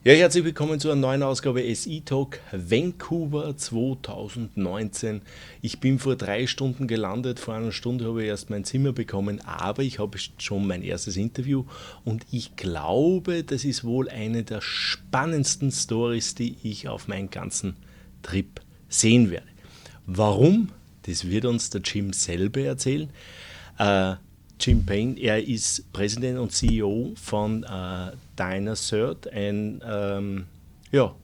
Ja, herzlich willkommen zu einer neuen Ausgabe SI Talk Vancouver 2019. Ich bin vor 3 Stunden gelandet, vor einer Stunde habe ich erst mein Zimmer bekommen, aber ich habe schon mein erstes Interview und ich glaube, das ist wohl eine der spannendsten Stories, die ich auf meinen ganzen Trip sehen werde. Warum? Das wird uns der Jim selber erzählen. Jim Payne, er ist Präsident und CEO von dynaCERT und ja,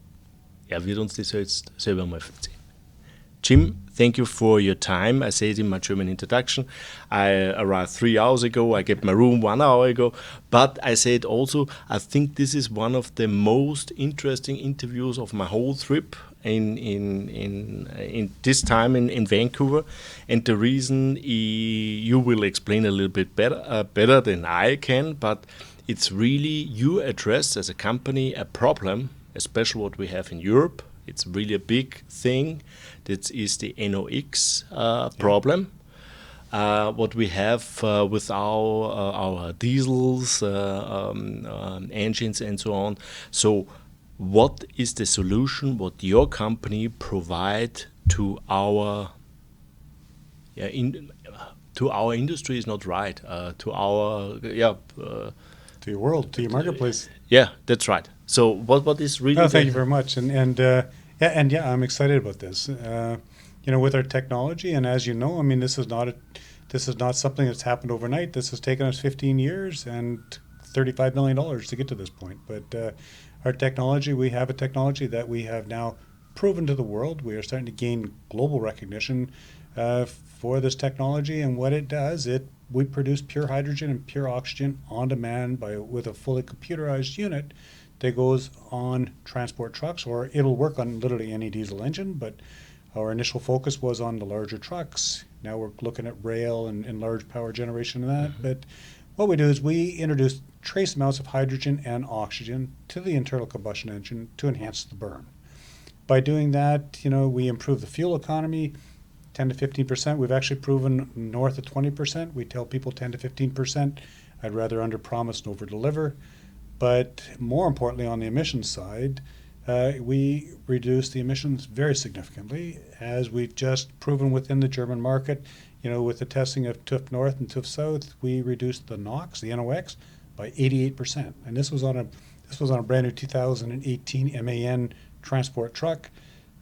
er wird uns das jetzt selber mal erzählen. Jim, thank you for your time. I said in my German introduction, I arrived 3 hours ago, I get my room 1 hour ago, but I said also, I think this is one of the most interesting interviews of my whole trip in this time in Vancouver, and the reason you will explain a little bit better than I can, but it's really you address as a company a problem, especially what we have in Europe. It's really a big thing. That is the NOx problem. What we have with our diesels, engines, and so on. So, what is the solution? What your company provide to our to our industry is not right. To our to your world, to your marketplace. Yeah, that's right. So what is really? Oh, thank you very much, and I'm excited about this. With our technology, and as you know, I mean, this is not something that's happened overnight. This has taken us 15 years and $35 million to get to this point. But our technology, we have a technology that we have now proven to the world. We are starting to gain global recognition for this technology, and what it does, we produce pure hydrogen and pure oxygen on demand with a fully computerized unit that goes on transport trucks, or it'll work on literally any diesel engine, but our initial focus was on the larger trucks. Now we're looking at rail and large power generation and that. Mm-hmm. But what we do is we introduce trace amounts of hydrogen and oxygen to the internal combustion engine to enhance the burn. By doing that, we improve the fuel economy 10 to 15%. We've actually proven north of 20%. We tell people 10 to 15%. I'd rather under-promise and over-deliver. But more importantly, on the emissions side, we reduce the emissions very significantly, as we've just proven within the German market. With the testing of TÜV North and TÜV South, we reduced the NOx, the NOx, by 88%. And this was on a brand new 2018 MAN transport truck.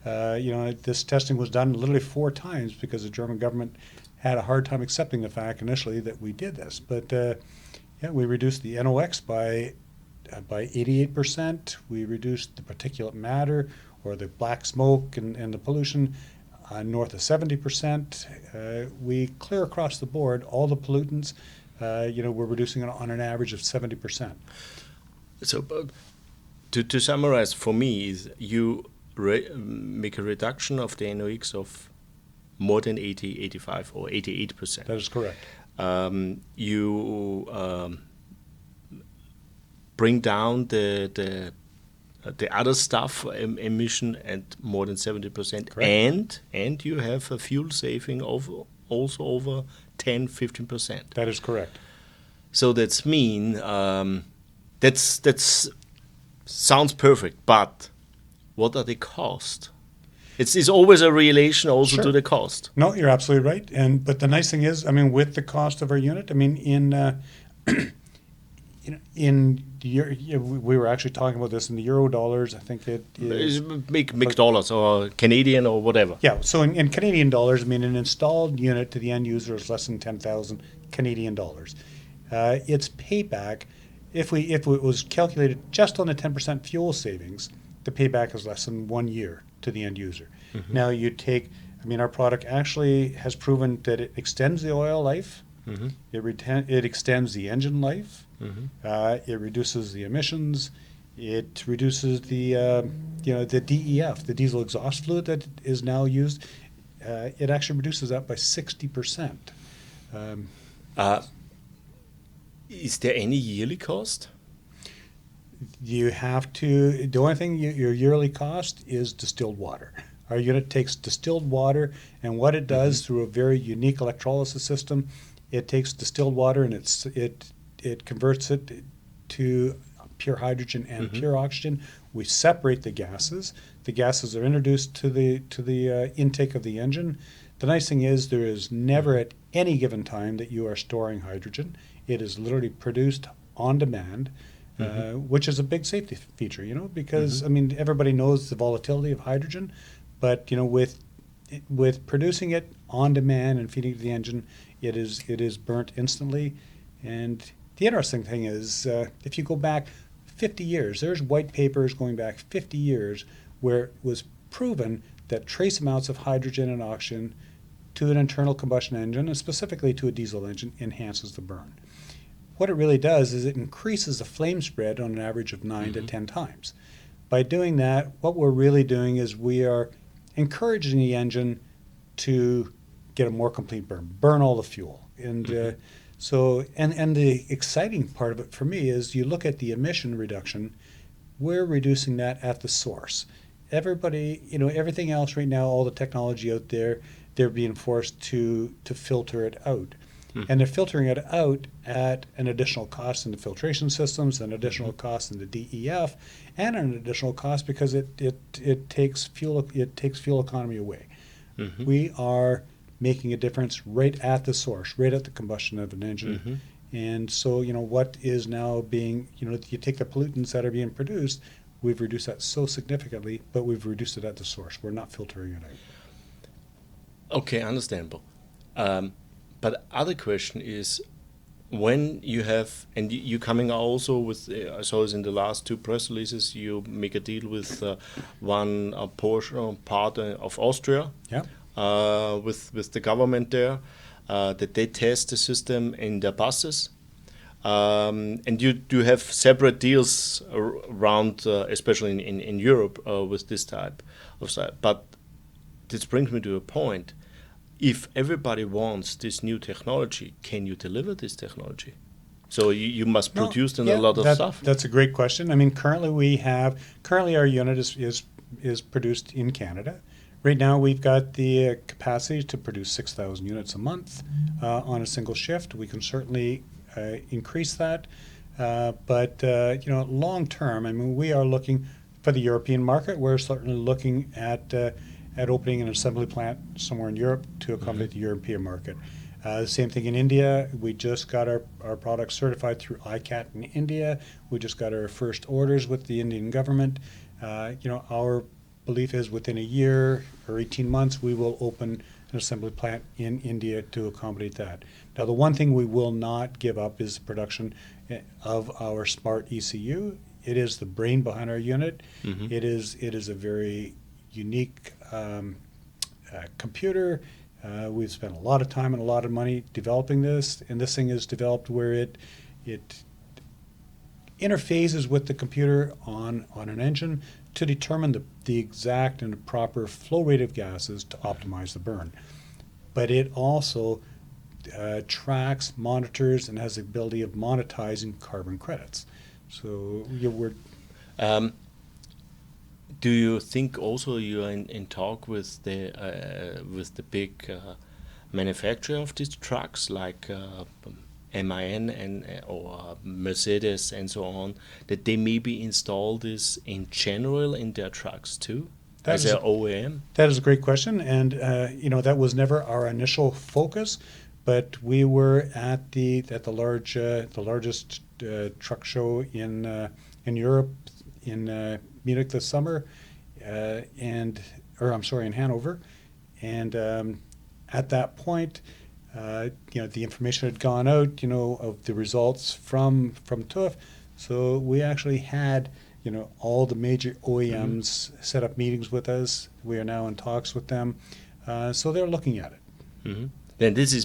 This testing was done literally 4 times because the German government had a hard time accepting the fact initially that we did this. But we reduced the NOx by 88%. We reduced the particulate matter, or the black smoke and the pollution, north of 70%. We clear across the board all the pollutants. We're reducing it on an average of 70%. So, to summarize for me, is you make a reduction of the NOx of more than 80, 85, or 88%. That is correct. You bring down the other stuff emission at more than 70%. Correct. And you have a fuel saving of also over 10-15%. That is correct. So that's that's sounds perfect, but what are the costs? It's always a relation also to the cost. No, you're absolutely right. But the nice thing is, I mean, with the cost of our unit, I mean, we were actually talking about this in the euro dollars. I think it is big dollars or Canadian or whatever. Yeah. So in Canadian dollars, I mean, an installed unit to the end user is less than 10,000 Canadian dollars. Its payback, if it was calculated just on the 10% fuel savings, the payback is less than 1 year to the end user. Mm-hmm. Now our product actually has proven that it extends the oil life. Mm-hmm. It extends the engine life. Mm-hmm. It reduces the emissions. It reduces the DEF, the diesel exhaust fluid that is now used. It actually reduces that by 60%. Is there any yearly cost? You have to. The only thing your yearly cost is distilled water. Our unit takes distilled water, and what it does through a very unique electrolysis system, it takes distilled water and it converts it to pure hydrogen and pure oxygen We separate the gases. The gases are introduced to the intake of the engine. The nice thing is there is never at any given time that you are storing hydrogen. It is literally produced on demand, which is a big safety feature, because I mean everybody knows the volatility of hydrogen, but with producing it on demand and feeding it to the engine, it is burnt instantly. And the interesting thing is, if you go back 50 years, there's white papers going back 50 years where it was proven that trace amounts of hydrogen and oxygen to an internal combustion engine, and specifically to a diesel engine, enhances the burn. What it really does is it increases the flame spread on an average of 9 to 10 times. By doing that, what we're really doing is we are encouraging the engine to get a more complete burn all the fuel. And so the exciting part of it for me is you look at the emission reduction, we're reducing that at the source. Everybody, everything else right now, all the technology out there, they're being forced to filter it out. And they're filtering it out at an additional cost in the filtration systems, an additional cost in the DEF, and an additional cost because it takes fuel economy away. We are making a difference right at the source, right at the combustion of an engine. And so, what is now being, you take the pollutants that are being produced, we've reduced that so significantly, but we've reduced it at the source. We're not filtering it out. Okay, understandable. But other question is, when you have, and you coming also with, I saw this in the last two press releases, you make a deal with one portion, part of Austria, with the government there, that they test the system in their buses. And you do have separate deals around, especially in Europe, with this type of site. But this brings me to a point. If everybody wants this new technology, can you deliver this technology? So you must produce a lot of stuff. That's a great question. I mean, currently our unit is produced in Canada. Right now, we've got the capacity to produce 6,000 units a month on a single shift. We can certainly increase that, but long term, I mean, we are looking for the European market. We're certainly looking at opening an assembly plant somewhere in Europe to accommodate the European market. The same thing in India. We just got our products certified through ICAT in India. We just got our first orders with the Indian government. Our belief is within a year or 18 months, we will open an assembly plant in India to accommodate that. Now, the one thing we will not give up is the production of our Smart ECU. It is the brain behind our unit. It is a very unique computer. We've spent a lot of time and a lot of money developing this, and this thing is developed where it interfaces with the computer on an engine to determine the exact and proper flow rate of gases to optimize the burn. But it also tracks, monitors, and has the ability of monetizing carbon credits. So do you think also you are in talk with the big manufacturer of these trucks, like MAN or Mercedes and so on, that they maybe install this in general in their trucks too, as their OEM? That is a great question, and that was never our initial focus, but we were at the largest truck show in Europe in Munich this summer, in Hanover, and at that point, the information had gone out, of the results from TÜV. So we actually had, all the major OEMs set up meetings with us. We are now in talks with them, so they're looking at it. Then this is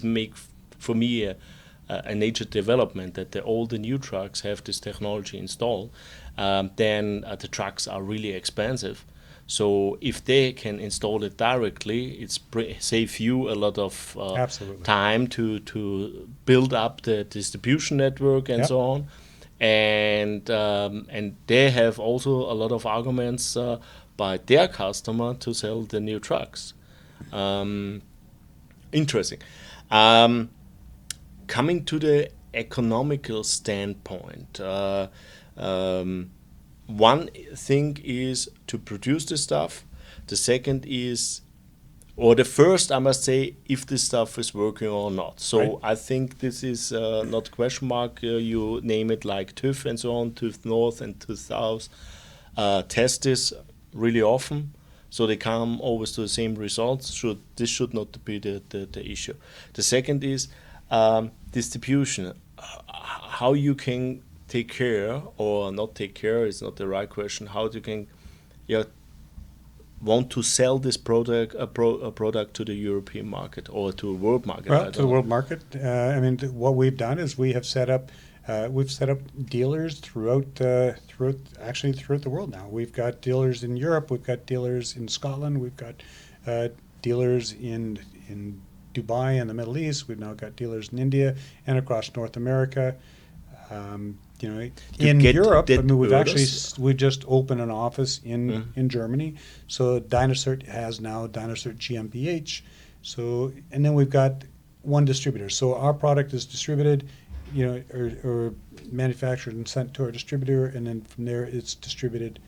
for me a major development, that all the new trucks have this technology installed. Then the trucks are really expensive. So if they can install it directly, it's save you a lot of time to build up the distribution network and so on. And they have also a lot of arguments by their customer to sell the new trucks. Interesting. Coming to the economical standpoint, one thing is to produce the stuff. The second is, or the first, I must say, if this stuff is working or not. So Right. I think this is not question mark. You name it like TÜV and so on, TÜV North and TÜV South. Test this really often, so they come always to the same results. This should not be the issue. The second is distribution. How you can take care or not take care is not the right question. How you can want to sell this product, a product to the European market or to a world market? Well, to the world market. What we've done is we have set up dealers throughout the world now. We've got dealers in Europe. We've got dealers in Scotland. We've got dealers in Dubai and the Middle East. We've now got dealers in India and across North America. In Europe, we just opened an office in Germany. So dynaCERT has now dynaCERT GmbH. So, and then we've got one distributor. So our product is distributed, or manufactured and sent to our distributor, and then from there it's distributed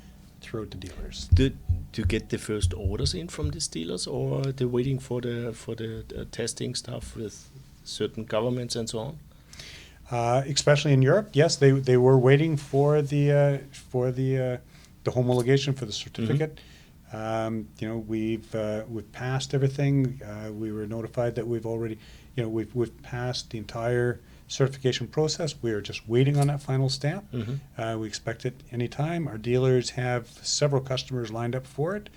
throughout the dealers. Do you get the first orders in from these dealers, or are they waiting for the testing stuff with certain governments and so on? Especially in Europe, yes, they were waiting for the homologation for the certificate. We've passed everything. We were notified that we've already, we've passed the entire certification process. We are just waiting on that final stamp. We expect it anytime. Our dealers have several customers lined up for it.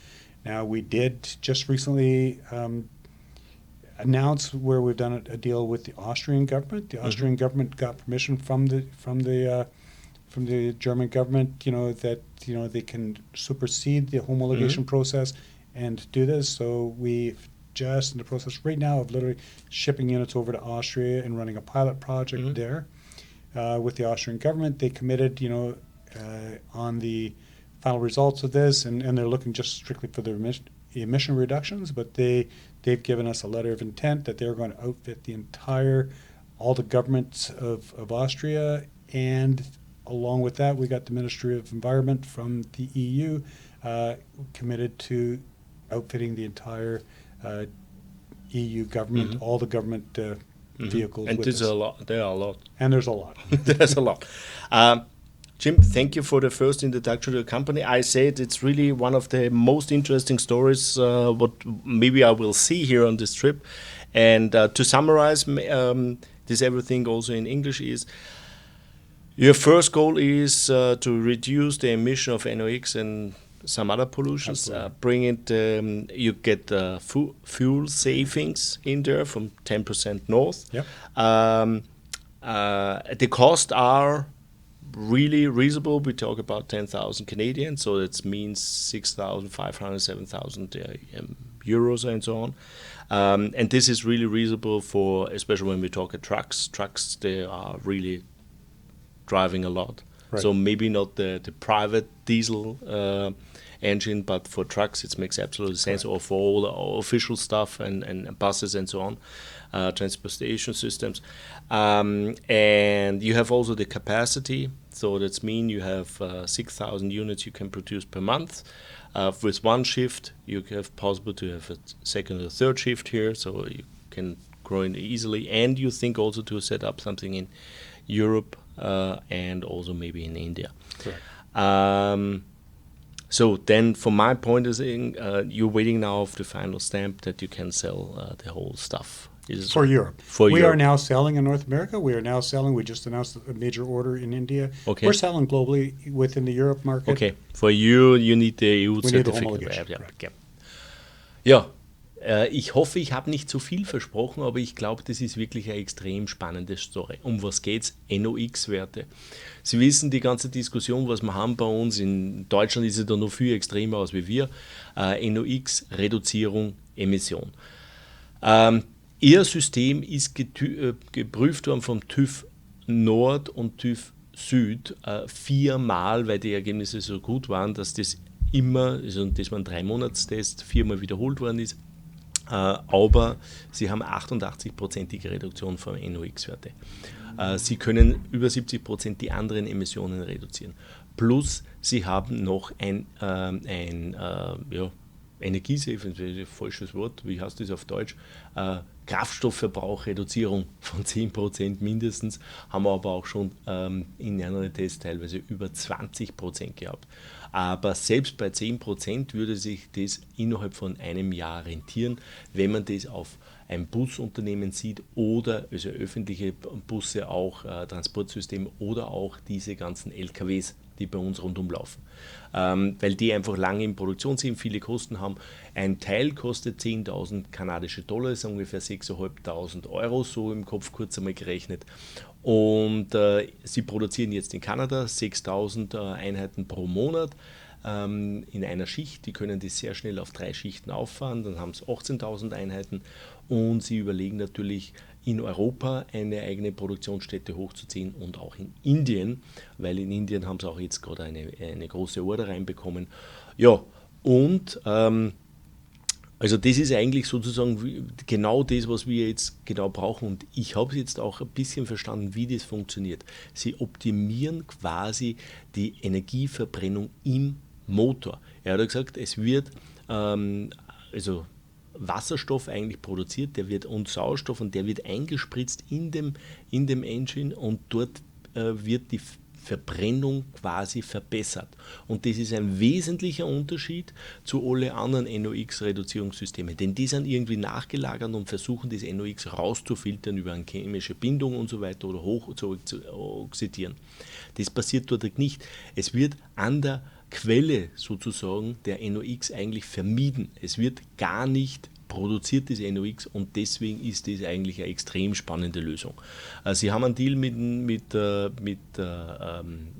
Now, we did just recently announce where we've done a deal with the Austrian government. The Austrian government got permission from the German government, that they can supersede the homologation process and do this. So we've just in the process right now of literally shipping units over to Austria and running a pilot project there with the Austrian government. They committed, on the final results of this, and they're looking just strictly for the emission reductions, but they've given us a letter of intent that they're going to outfit all the governments of Austria, and along with that, we got the Ministry of Environment from the EU committed to outfitting the entire EU government, all the government vehicles. And there's a lot. There are a lot. And there's a lot. There's a lot. Jim, thank you for the first introduction to the company. I said it's really one of the most interesting stories what maybe I will see here on this trip. And to summarize this everything also in English is, your first goal is to reduce the emission of NOx and some other pollutions. You get fuel savings in there from 10% north. Yep. The costs are really reasonable. We talk about 10,000 Canadian, so that means 6,500, 7,000 euros and so on. And this is really reasonable for, especially when we talk at trucks. Trucks, they are really driving a lot. Right. So maybe not the private diesel engine, but for trucks it makes absolute sense, or for all the official stuff and buses and so on, transportation systems. And you have also the capacity, so that means you have 6,000 units you can produce per month. With one shift, you have possible to have a second or third shift here, so you can grow in easily. And you think also to set up something in Europe and also maybe in India. Correct. So then, from my point of view, you're waiting now for the final stamp that you can sell the whole stuff. For Europe. We are now selling in North America. We are now selling. We just announced a major order in India. Okay. We're selling globally within the Europe market. Okay. For you need the EU certificate. Ja, ich hoffe, ich habe nicht zu viel versprochen, aber ich glaube, das ist wirklich eine extrem spannende Story. Um was geht's? NOx-Werte. Sie wissen, die ganze Diskussion, was wir haben bei uns, in Deutschland ist es da noch viel extremer als wie wir. NOx, Reduzierung, Emission. Ihr System ist geprüft worden vom TÜV Nord und TÜV Süd 4-mal, weil die Ergebnisse so gut waren, dass das immer, also das war ein 3-Monats-Test, 4-mal wiederholt worden ist. Aber sie haben 88%ige Reduktion von NOx-Werte. Sie können über 70% die anderen Emissionen reduzieren. plus sie haben noch ein Energiesafe, falsches Wort, wie heißt das auf Deutsch, Kraftstoffverbrauch-Reduzierung von 10% mindestens, haben wir aber auch schon in anderen Tests teilweise über 20% gehabt. Aber selbst bei 10% würde sich das innerhalb von einem Jahr rentieren, wenn man das auf ein Busunternehmen sieht oder also öffentliche Busse, auch Transportsysteme oder auch diese ganzen LKWs, die bei uns rundum laufen. Weil die einfach lange in Produktion sind, viele Kosten haben. Ein Teil kostet 10.000 kanadische Dollar, ist ungefähr 6.500 Euro, so im Kopf kurz einmal gerechnet. Und sie produzieren jetzt in Kanada 6.000 Einheiten pro Monat in einer Schicht. Die können das sehr schnell auf 3 Schichten auffahren, dann haben sie 18.000 Einheiten und sie überlegen natürlich in Europa eine eigene Produktionsstätte hochzuziehen und auch in Indien, weil in Indien haben sie auch jetzt gerade eine große Order reinbekommen. Ja, und also das ist eigentlich sozusagen genau das, was wir jetzt genau brauchen und ich habe jetzt auch ein bisschen verstanden, wie das funktioniert. Sie optimieren quasi die Energieverbrennung im Motor. Er hat gesagt, es wird also Wasserstoff eigentlich produziert, der wird und Sauerstoff und der wird eingespritzt in dem Engine und dort wird die Verbrennung quasi verbessert. Und das ist ein wesentlicher Unterschied zu allen anderen NOx-Reduzierungssystemen, denn die sind irgendwie nachgelagert und versuchen das NOx rauszufiltern über eine chemische Bindung und so weiter oder hoch zu oxidieren. Das passiert dort nicht. Es wird an der Quelle sozusagen der NOx eigentlich vermieden. Es wird gar nicht produziert, das NOx, und deswegen ist das eigentlich eine extrem spannende Lösung. Sie haben einen Deal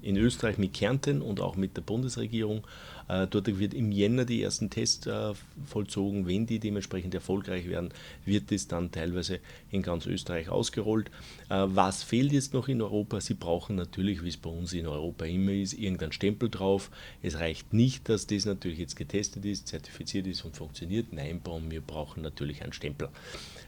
in Österreich mit Kärnten und auch mit der Bundesregierung. Dort wird im Jänner die ersten Tests vollzogen. Wenn die dementsprechend erfolgreich werden, wird das dann teilweise in ganz Österreich ausgerollt. Was fehlt jetzt noch in Europa? Sie brauchen natürlich, wie es bei uns in Europa immer ist, irgendeinen Stempel drauf. Es reicht nicht, dass das natürlich jetzt getestet ist, zertifiziert ist und funktioniert. Nein, wir brauchen natürlich einen Stempel.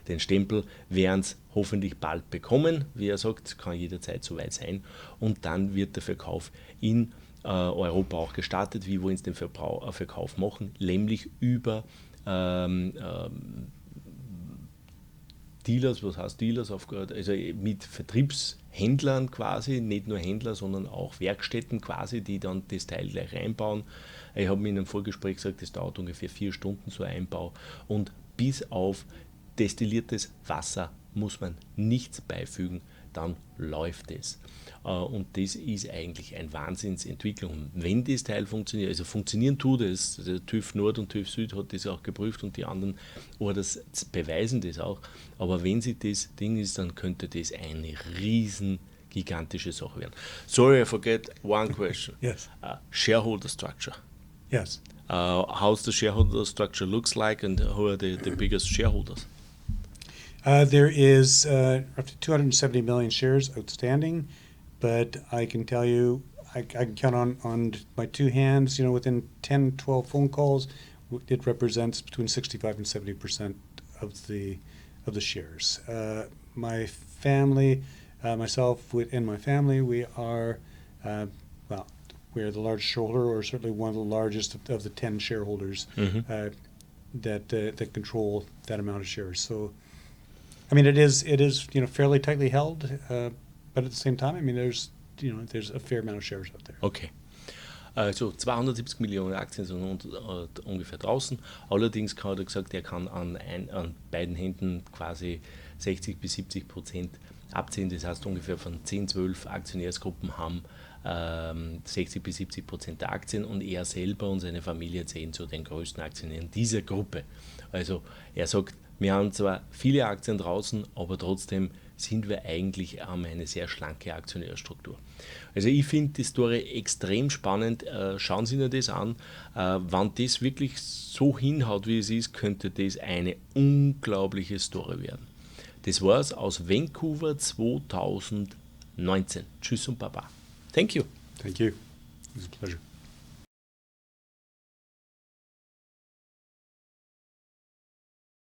Den Stempel werden sie hoffentlich bald bekommen. Wie er sagt, kann jederzeit soweit sein. Und dann wird der Verkauf in Europa auch gestartet. Wie wollen sie den Verkauf machen? Nämlich über Dealers, was heißt Dealers? Also mit Vertriebshändlern quasi, nicht nur Händler, sondern auch Werkstätten quasi, die dann das Teil gleich reinbauen. Ich habe mir in einem Vorgespräch gesagt, das dauert ungefähr 4 Stunden, so ein Einbau. Und bis auf destilliertes Wasser muss man nichts beifügen, dann läuft es. Und das ist eigentlich eine Wahnsinnsentwicklung. Wenn das Teil funktioniert, also funktionieren tut es, der TÜV Nord und TÜV Süd hat das auch geprüft und die anderen Orders beweisen das auch, aber wenn sie das Ding ist, dann könnte das eine riesen gigantische Sache werden. Sorry, I forget one question. Yes. Shareholder structure. Yes. How's the shareholder structure looks like and who are the biggest shareholders? There is roughly 270 million shares outstanding, but I can tell you, I can count on my 2 hands, within 10, 12 phone calls, it represents between 65 and 70% of the shares. My family, myself and my family, we are the largest shareholder, or certainly one of the largest of the 10 shareholders that control that amount of shares. So, I mean, it is fairly tightly held, but at the same time, I mean, there's a fair amount of shares out there. Okay. Also 270 Millionen Aktien sind ungefähr draußen. Allerdings hat er gesagt, er kann an beiden Händen quasi 60-70% abziehen. Das heißt, ungefähr von 10, 12 Aktionärsgruppen haben 60-70% der Aktien und er selber und seine Familie zählen zu den größten Aktionären dieser Gruppe. Also er sagt, wir haben zwar viele Aktien draußen, aber trotzdem sind wir eigentlich eine sehr schlanke Aktionärstruktur. Also ich finde die Story extrem spannend. Schauen Sie sich das an. Wenn das wirklich so hinhaut, wie es ist, könnte das eine unglaubliche Story werden. Das war's aus Vancouver 2019. Tschüss und Baba. Thank you. Thank you. It was a pleasure.